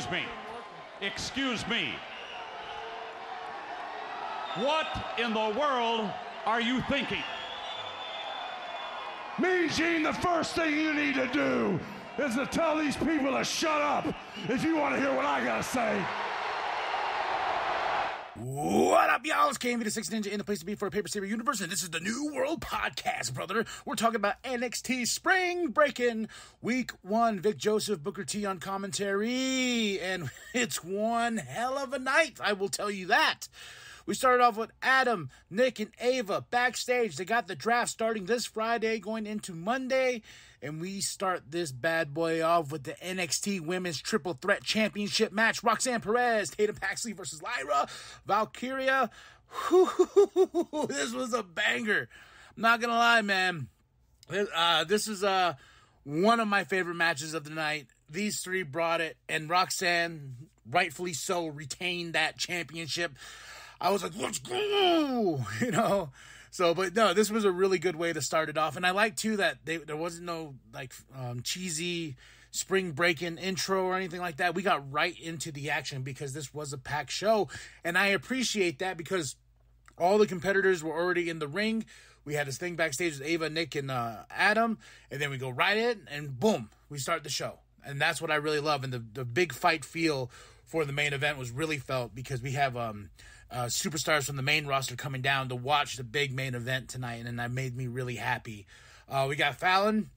excuse me. Excuse me. What in the world are you thinking? Mean Gene, the first thing you need to do is to tell these people to shut up if you want to hear what I gotta say. What up, y'all? It's KMV the 6 Ninja in the place to be for a Paper Saber universe, and this is the New World Podcast, brother. We're talking about NXT Spring Breakin' Week 1. Vic Joseph, Booker T on commentary, and it's one hell of a night, I will tell you that. We started off with Adam, Nick, and Ava backstage. They got the draft starting this Friday, going into Monday. And we start this bad boy off with the NXT Women's Triple Threat Championship match. Roxanne Perez, Tatum Paxley versus Lyra, Valkyria. This was a banger. I'm not going to lie, man. This is one of my favorite matches of the night. These three brought it. And Roxanne, rightfully so, retained that championship. I was like, let's go, you know. So, but no, this was a really good way to start it off. And I like, too, that there wasn't no, like, cheesy spring break-in intro or anything like that. We got right into the action because this was a packed show. And I appreciate that because all the competitors were already in the ring. We had this thing backstage with Ava, Nick, and Adam. And then we go right in, and boom, we start the show. And that's what I really love. And the big fight feel for the main event was really felt because we have superstars from the main roster coming down to watch the big main event tonight, and that made me really happy. We got Fallon,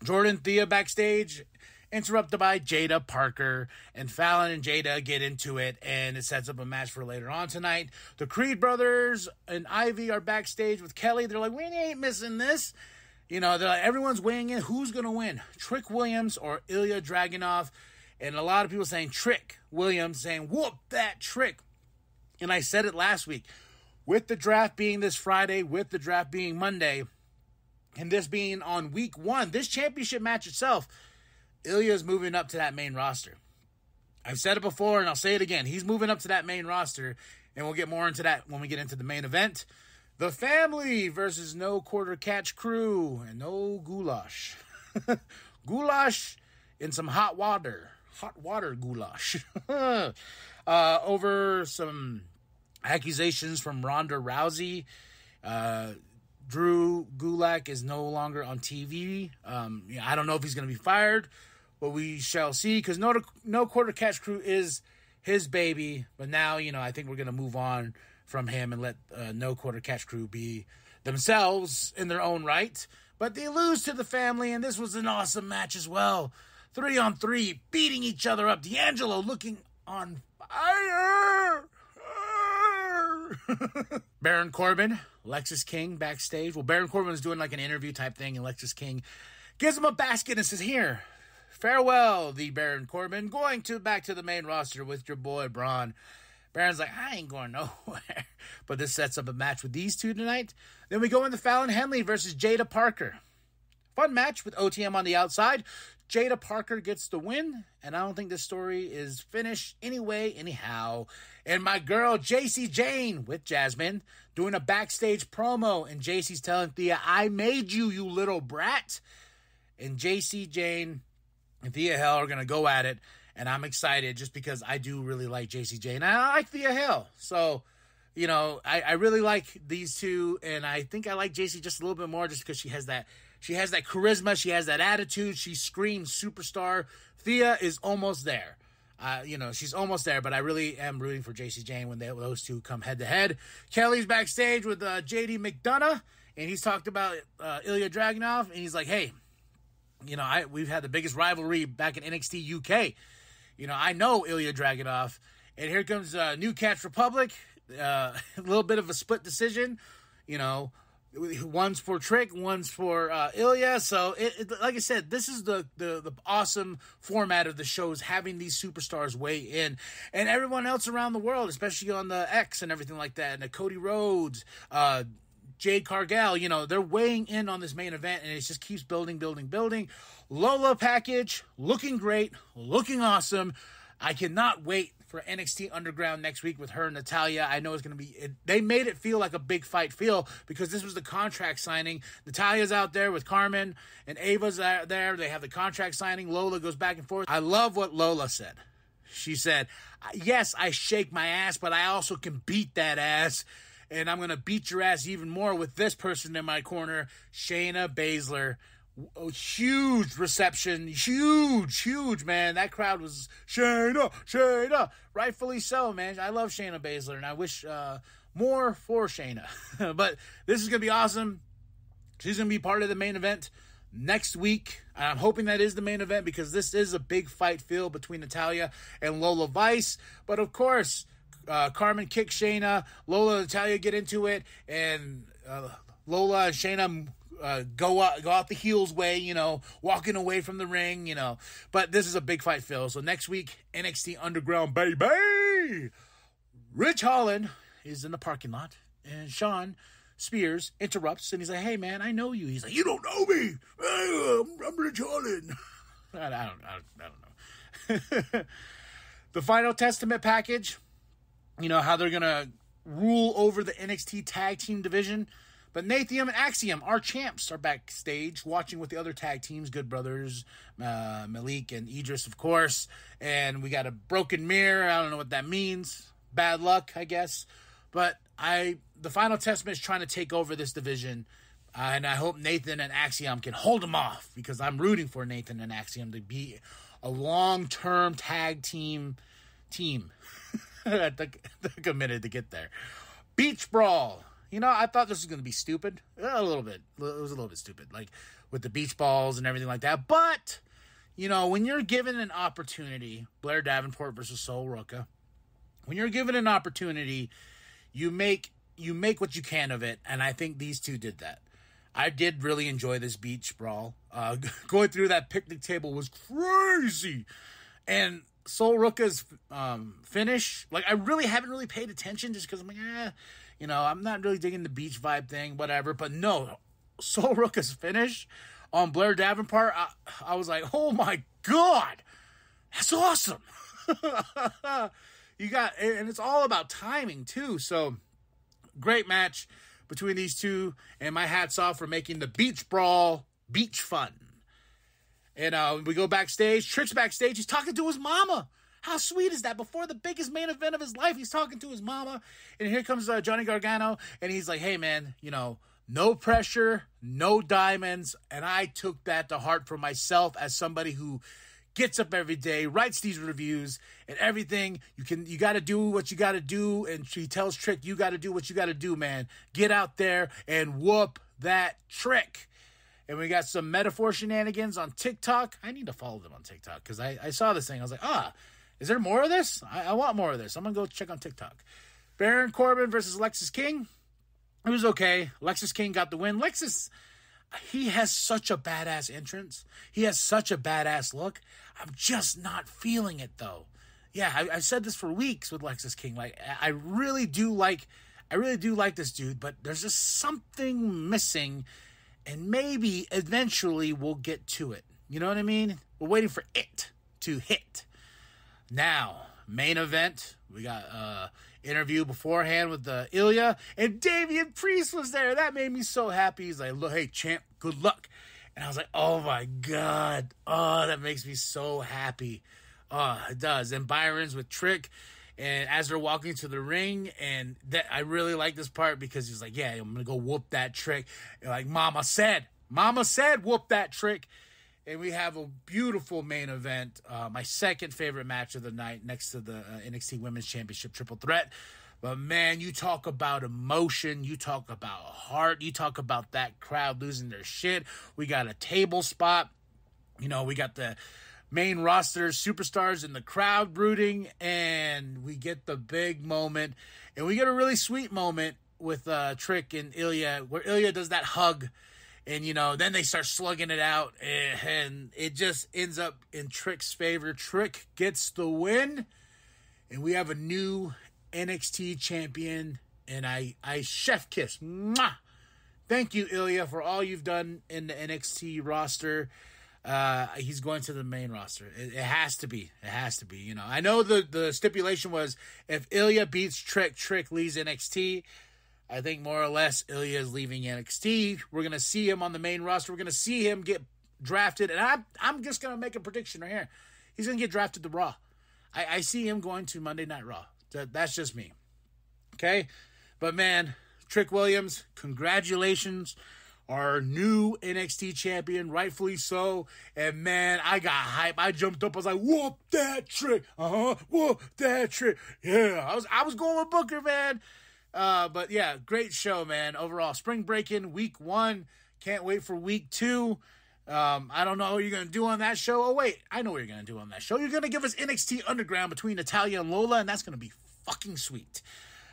Jordan, Thea backstage, interrupted by Jada Parker, and Fallon and Jada get into it, and it sets up a match for later on tonight. The Creed brothers and Ivy are backstage with Kelly. They're like, we ain't missing this. You know, they're like, everyone's weighing in. Who's going to win? Trick Williams or Ilya Dragunov? And a lot of people saying Trick Williams, saying, whoop that Trick. And I said it last week. With the draft being this Friday, with the draft being Monday, and this being on week 1, this championship match itself, Ilya's moving up to that main roster. I've said it before, and I'll say it again. He's moving up to that main roster, and we'll get more into that when we get into the main event. The Family versus No Quarter Catch Crew, and no goulash. Goulash in some hot water. Hot water goulash. Over some accusations from Ronda Rousey. Drew Gulak is no longer on TV. I don't know if he's going to be fired, but we shall see, because No Quarter Catch Crew is his baby. But now, I think we're going to move on from him and let No Quarter Catch Crew be themselves in their own right. But they lose to the Family, and this was an awesome match as well. 3-on-3, beating each other up. D'Angelo looking on fire. Baron Corbin, Lexis King backstage. Well, Baron Corbin is doing like an interview type thing, and Lexis King gives him a basket and says, here, farewell, the Baron Corbin. Going back to the main roster with your boy Braun. Baron's like, I ain't going nowhere. But this sets up a match with these two tonight. Then we go into Fallon Henley versus Jada Parker. Fun match with OTM on the outside. Jada Parker gets the win, and I don't think this story is finished anyhow. And my girl, JC Jane, with Jasmine, doing a backstage promo, and JC's telling Thea, I made you, you little brat. And JC Jane and Thea Hale are going to go at it, and I'm excited just because I do really like JC Jane. I like Thea Hale, so... I really like these two, and I think I like JC just a little bit more just because she has that charisma, she has that attitude, she screams superstar. Thea is almost there. She's almost there, but I really am rooting for JC Jane when those two come head-to-head. Kelly's backstage with JD McDonough, and he's talked about Ilya Dragunov, and he's like, hey, we've had the biggest rivalry back in NXT UK. I know Ilya Dragunov, and here comes New Catch Republic. A little bit of a split decision, one's for Trick, one's for Ilya. So, like I said, this is the awesome format of the shows, having these superstars weigh in, and everyone else around the world, especially on the X and everything like that, and the Cody Rhodes, Jade Cargill, they're weighing in on this main event, and it just keeps building. Lola package, looking great, looking awesome. I cannot wait for NXT Underground next week with her and Natalya. I know it's going to be... They made it feel like a big fight feel because this was the contract signing. Natalya's out there with Carmen, and Ava's there. They have the contract signing. Lola goes back and forth. I love what Lola said. She said, yes, I shake my ass, but I also can beat that ass. And I'm going to beat your ass even more with this person in my corner, Shayna Baszler. Huge reception. Huge, man. That crowd was Shayna. Rightfully so, man. I love Shayna Baszler, and I wish more for Shayna. But this is going to be awesome. She's going to be part of the main event next week. I'm hoping that is the main event because this is a big fight feel between Natalya and Lola Vice. But of course, Carmen kicks Shayna. Lola and Natalya get into it, and Lola and Shayna go out the heels way, walking away from the ring, But this is a big fight feel. So next week, NXT Underground, baby! Rich Holland is in the parking lot, and Shawn Spears interrupts, and he's like, hey, man, I know you. He's like, you don't know me. I'm Rich Holland. I don't know. The Final Testament package, how they're going to rule over the NXT tag team division. But Nathium and Axiom, our champs, are backstage watching with the other tag teams, Good Brothers, Malik and Idris, of course. And we got a broken mirror. I don't know what that means. Bad luck, I guess. But the Final Testament is trying to take over this division. And I hope Nathan and Axiom can hold them off because I'm rooting for Nathan and Axiom to be a long-term tag team. They're committed to get there. Beach Brawl. I thought this was going to be stupid. A little bit. It was a little bit stupid, like with the beach balls and everything like that. But, when you're given an opportunity, Blair Davenport versus Sol Ruca, when you're given an opportunity, you make what you can of it. And I think these two did that. I did really enjoy this beach brawl. Going through that picnic table was crazy. And Sol Ruca's finish, I really haven't really paid attention just because I'm like, I'm not really digging the beach vibe thing, whatever. But no, Sol Ruca's finish on Blair Davenport, I was like, oh my God, that's awesome. And it's all about timing too. So great match between these two, and my hat's off for making the beach brawl beach fun. And we go backstage. Trick's backstage. He's talking to his mama. How sweet is that? Before the biggest main event of his life, he's talking to his mama. And here comes Johnny Gargano. And he's like, hey, man, no pressure, no diamonds. And I took that to heart for myself as somebody who gets up every day, writes these reviews and everything. You got to do what you got to do. And she tells Trick, you got to do what you got to do, man. Get out there and whoop that Trick. And we got some metaphor shenanigans on TikTok. I need to follow them on TikTok because I saw this thing. I was like, is there more of this? I want more of this. I'm going to go check on TikTok. Baron Corbin versus Lexis King. It was okay. Lexis King got the win. Lexis, he has such a badass entrance. He has such a badass look. I'm just not feeling it, though. Yeah, I've said this for weeks with Lexis King. I really do like this dude, but there's just something missing. And maybe eventually we'll get to it. You know what I mean? We're waiting for it to hit. Now, main event. We got interview beforehand with Ilya. And Damian Priest was there. That made me so happy. He's like, look, hey, champ, good luck. And I was like, oh, my God. Oh, that makes me so happy. Oh, it does. And Byron's with Trick. And as they're walking to the ring, and I really like this part because he's like, yeah, I'm going to go whoop that Trick. And like Mama said, whoop that Trick. And we have a beautiful main event. My second favorite match of the night next to the NXT Women's Championship Triple Threat. But man, you talk about emotion. You talk about heart. You talk about that crowd losing their shit. We got a table spot. We got the main roster superstars in the crowd rooting, and we get the big moment, and we get a really sweet moment with Trick and Ilya, where Ilya does that hug, and then they start slugging it out, and it just ends up in Trick's favor. Trick gets the win, and we have a new NXT champion, and I chef kiss. Mwah! Thank you, Ilya, for all you've done in the NXT roster. He's going to the main roster. It has to be. It has to be. I know the stipulation was if Ilya beats Trick, Trick leaves NXT. I think more or less Ilya is leaving NXT. We're going to see him on the main roster. We're going to see him get drafted. And I'm just going to make a prediction right here. He's going to get drafted to Raw. I see him going to Monday Night Raw. That's just me. Okay? But, man, Trick Williams, congratulations. Our new NXT champion, rightfully so. And, man, I got hype. I jumped up. I was like, whoop that Trick. Whoop that Trick. Yeah, I was going with Booker, man. But, yeah, great show, man. Overall, Spring Breakin' week 1. Can't wait for week 2. I don't know what you're going to do on that show. Oh, wait, I know what you're going to do on that show. You're going to give us NXT Underground between Natalya and Lola, and that's going to be fucking sweet.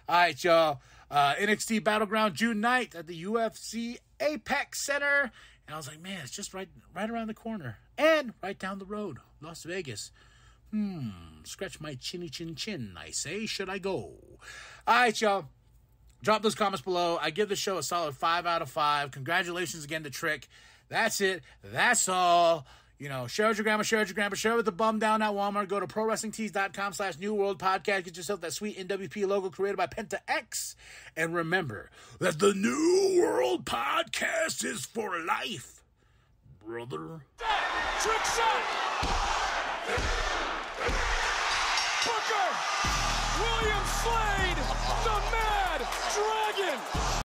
All right, y'all. NXT Battleground June 9th at the UFC Apex Center. And I was like, man, it's just right around the corner. And right down the road, Las Vegas. Scratch my chinny chin chin, I say. Should I go? All right, y'all. Drop those comments below. I give the show a solid 5 out of 5. Congratulations again to Trick. That's it. That's all. You know, share with your grandma, share with the bum down at Walmart. Go to ProWrestlingTees.com/New World Podcast. Get yourself that sweet NWP logo created by Penta X. And remember that the New World Podcast is for life, brother. Trick shot! Booker! William Slade! The Mad Dragon!